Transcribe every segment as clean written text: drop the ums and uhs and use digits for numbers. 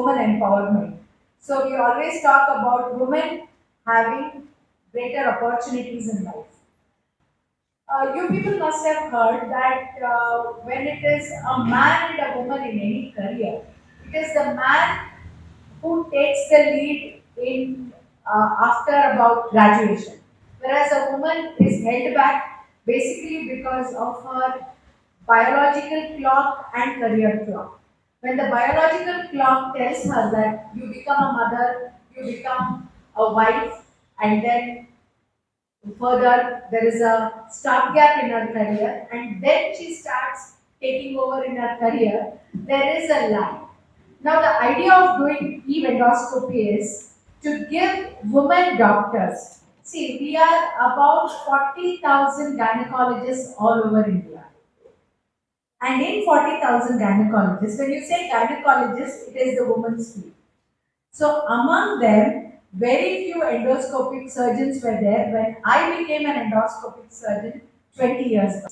woman empowerment. So we always talk about women having greater opportunities in life. You people must have heard that when it is a man and a woman in any career, it is the man who takes the lead in after about graduation, whereas a woman is held back basically because of her biological clock and career clock. When the biological clock tells her that you become a mother, you become a wife, and then further there is a stopgap in her career, and then she starts taking over in her career, there is a lag. Now, the idea of doing Eve endoscopy is to give women doctors. See, we are about 40,000 gynecologists all over India. And in 40,000 gynecologists, when you say gynecologist, it is the woman's field. So, among them, very few endoscopic surgeons were there when I became an endoscopic surgeon 20 years ago.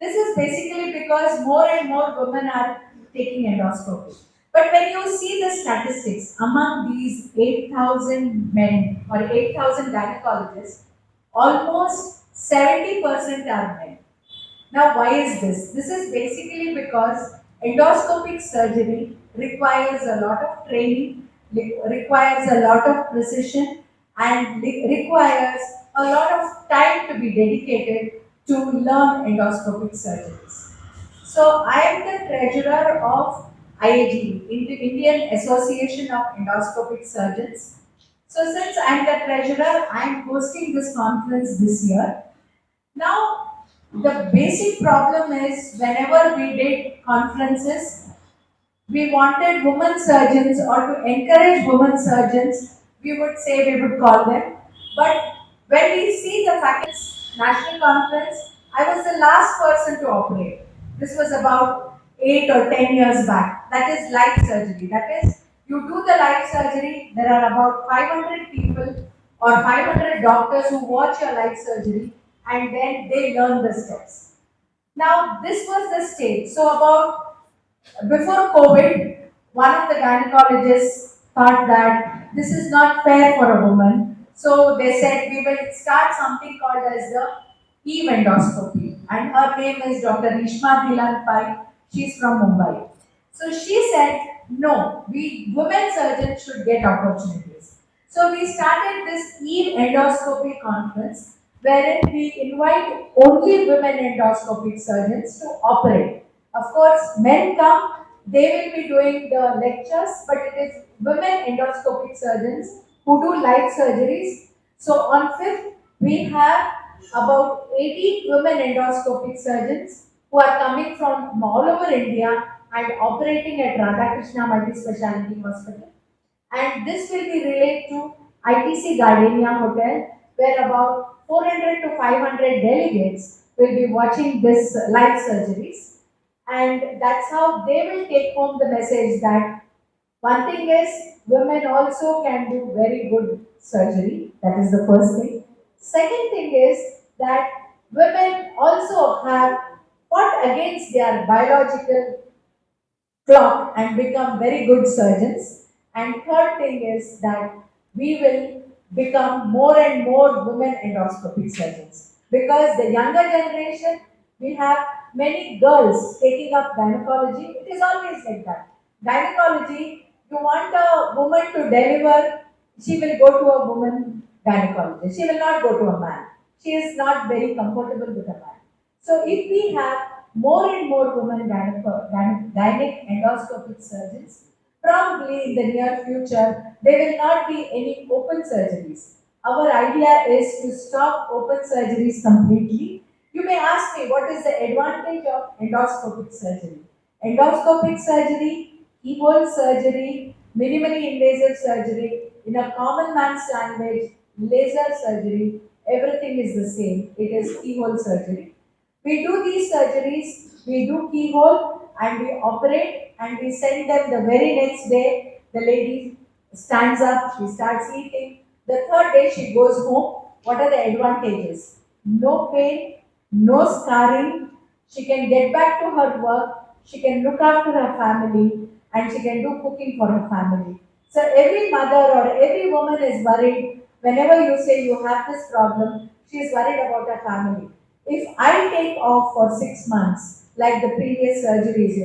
This is basically because more and more women are taking endoscopy. But when you see the statistics among these 8,000 men or 8,000 gynecologists, almost 70% are men. Now, why is this? This is basically because endoscopic surgery requires a lot of training, requires a lot of precision, and requires a lot of time to be dedicated to learn endoscopic surgeries. So, I am the treasurer of IAG, in the Indian Association of Endoscopic Surgeons. So, since I am the treasurer, I am hosting this conference this year. Now, the basic problem is whenever we did conferences, we wanted women surgeons or to encourage women surgeons, we would say we would call them. But when we see the faculty's national conference, I was the last person to operate. This was about 8 or 10 years back. That is life surgery. That is, you do the life surgery, there are about 500 people or 500 doctors who watch your life surgery, and then they learn the steps. Now, this was the stage. So, about before COVID, one of the gynecologists thought that this is not fair for a woman. So they said we will start something called as the Eve endoscopy. And her name is Dr. Rishma Dhilan Pai. She's from Mumbai. So she said, no, we women surgeons should get opportunities. So we started this Eve endoscopy conference wherein we invite only women endoscopic surgeons to operate. Of course, men come, they will be doing the lectures, but it is women endoscopic surgeons who do live surgeries. So on 5th, we have about 80 women endoscopic surgeons who are coming from all over India and operating at Radhakrishna Multi-Speciality Hospital. And this will be relayed to ITC Gardenia Hotel, where about 400 to 500 delegates will be watching this live surgeries, and that's how they will take home the message that one thing is women also can do very good surgery. That is the first thing. Second thing is that women also have fought against their biological clock and become very good surgeons. And third thing is that we will become more and more women endoscopic surgeons. Because the younger generation, we have many girls taking up gynecology. It is always like that. Gynecology, you want a woman to deliver, she will go to a woman gynecologist. She will not go to a man. She is not very comfortable with a man. So if we have more and more women gynec endoscopic surgeons, probably in the near future, there will not be any open surgeries. Our idea is to stop open surgeries completely. You may ask me, what is the advantage of endoscopic surgery? Endoscopic surgery, keyhole surgery, minimally invasive surgery, in a common man's language, laser surgery, everything is the same. It is keyhole surgery. We do these surgeries, we do keyhole and we operate and we send them the very next day. The lady stands up, she starts eating. The third day she goes home. What are the advantages? No pain, no scarring. She can get back to her work. She can look after her family and she can do cooking for her family. So every mother or every woman is worried whenever you say you have this problem, she is worried about her family. If I take off for 6 months, like the previous surgeries,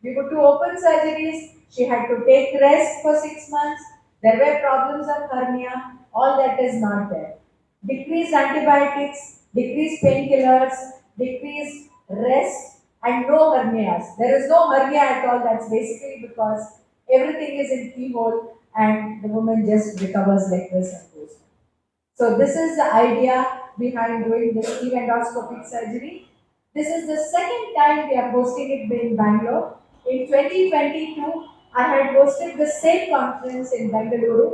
we could do open surgeries, she had to take rest for 6 months, there were problems of hernia, all that is not there. Decreased antibiotics, decreased painkillers, decreased rest, and no hernias. There is no hernia at all. That's basically because everything is in keyhole and the woman just recovers like this and goes. So this is the idea behind doing this endoscopic surgery. This is the second time we are hosting it in Bangalore. In 2022, I had hosted the same conference in Bengaluru,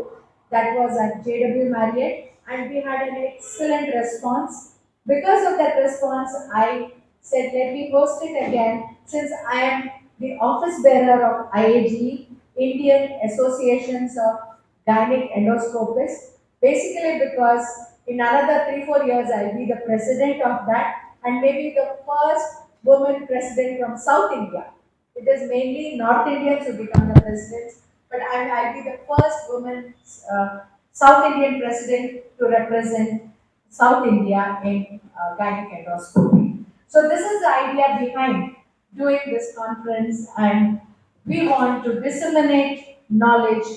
that was at JW Marriott, and we had an excellent response. Because of that response, I said, let me host it again since I am the office bearer of IAG, Indian Associations of Gynec Endoscopists. Basically, because in another 3-4 years, I'll be the president of that and maybe the first woman president from South India. It is mainly North Indians who become the presidents, but I'll be the first woman South Indian president to represent South India in gynec endoscopy. So this is the idea behind doing this conference, and we want to disseminate knowledge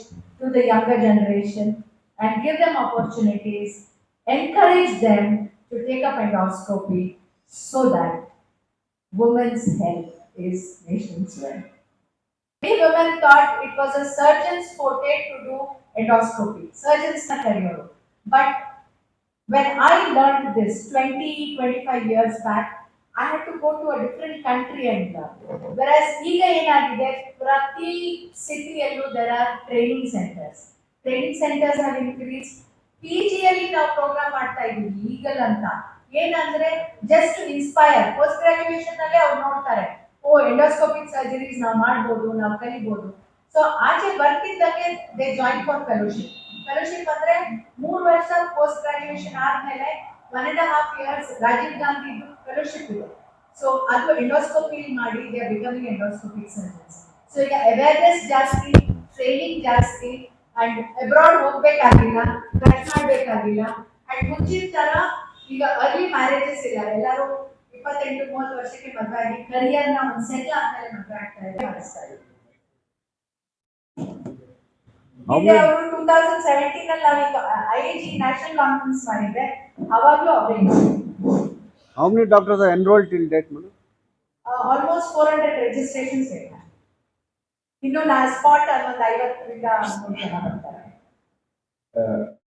to the younger generation and give them opportunities, encourage them to take up endoscopy so that women's health is nation's wealth. Many women thought it was a surgeon's forte to do endoscopy, surgeon's career. But when I learned this 20, 25 years back, I had to go to a different country and learn. Whereas ಈಗ ಏನಾಗಿದೆ ಪ್ರತಿ ಸಿಟಿಯಲ್ಲೂ there are training centers. Training centers have increased. PG ನಾವು program ಮಾಡ್ತಾ ಇದೀವಿ eagle ಅಂತ. ಏನಂದ್ರೆ just inspire post graduation ಅಲ್ಲೇ ಅವ್ರು ನೋಡ್ತಾರೆ. ಓ ಎಂಡೋಸ್ಕೋಪಿಕ್ ಸರ್ಜರೀಸ್ ನಾವು ಮಾಡ್ಬೋದು, ನಾವು ಕಲಿಬೋದು. ಸೊ ಆಚೆ ಬರ್ತಿದ್ದಂಗೆ they join for fellowship. Fellowship ಅಂದ್ರೆ 3 ವರ್ಷ ಪೋಸ್ಟ್ ಗ್ರಾಜುಯೇಷನ್ ಆದ್ಮೇಲೆ 1.5 years ರಾಜೀವ್ ಗಾಂಧಿ ಫೆಲೋಶಿಪ್ ಇದೆ. ಸೊ ಅದು ಎಂಡೋಸ್ಕೋಪಿ ಮಾಡಿ they are becoming endoscopic surgeons. So ಈಗ ಅವೇರ್ನೆಸ್ ಜಾಸ್ತಿ, ಟ್ರೈನಿಂಗ್ ಜಾಸ್ತಿ, ಅಂಡ್ ಅಬ್ರಾಡ್ ಹೋಗ್ಬೇಕಾಗಿಲ್ಲ, ಖರ್ಚು ಮಾಡ್ಬೇಕಾಗಿಲ್ಲ. ಅಂಡ್ ಮುಂಚಿನ ತರ ಈಗ ಅರ್ಲಿ ಮ್ಯಾರೇಜಸ್ ಇಲ್ಲ, ಎಲ್ಲರೂ 28-30 ವರ್ಷಕ್ಕೆ ಮದುವೆ ಆಗಿ ಕರಿಯರ್ನ ಒಂದು ಸೆಟ್ಲ್ ಆದ್ಮೇಲೆ ಮದುವೆ ಆಗ್ತಾ ಇದೆ, ಮಾಡಿಸ್ತಾ ಇದ್ದಾರೆ. ಇದೆ ಅವರು 2017 ಅಲ್ಲಿ ನಾವೀಗ IAG ನ್ಯಾಷನಲ್ ಕಾನ್ಫರೆನ್ಸ್ ಮಾಡಿದ್ದೆ, ಅವಾಗಲೂ ಅವರೇ. How many doctors are enrolled till date, madam? Almost 400 registrations ಇದೆ. ಇನ್ನು ನಾ ಸ್ಪಾಟ್ ಒಂದು 50ರಿಂದ 100 ಜನ ಬರ್ತಾರೆ.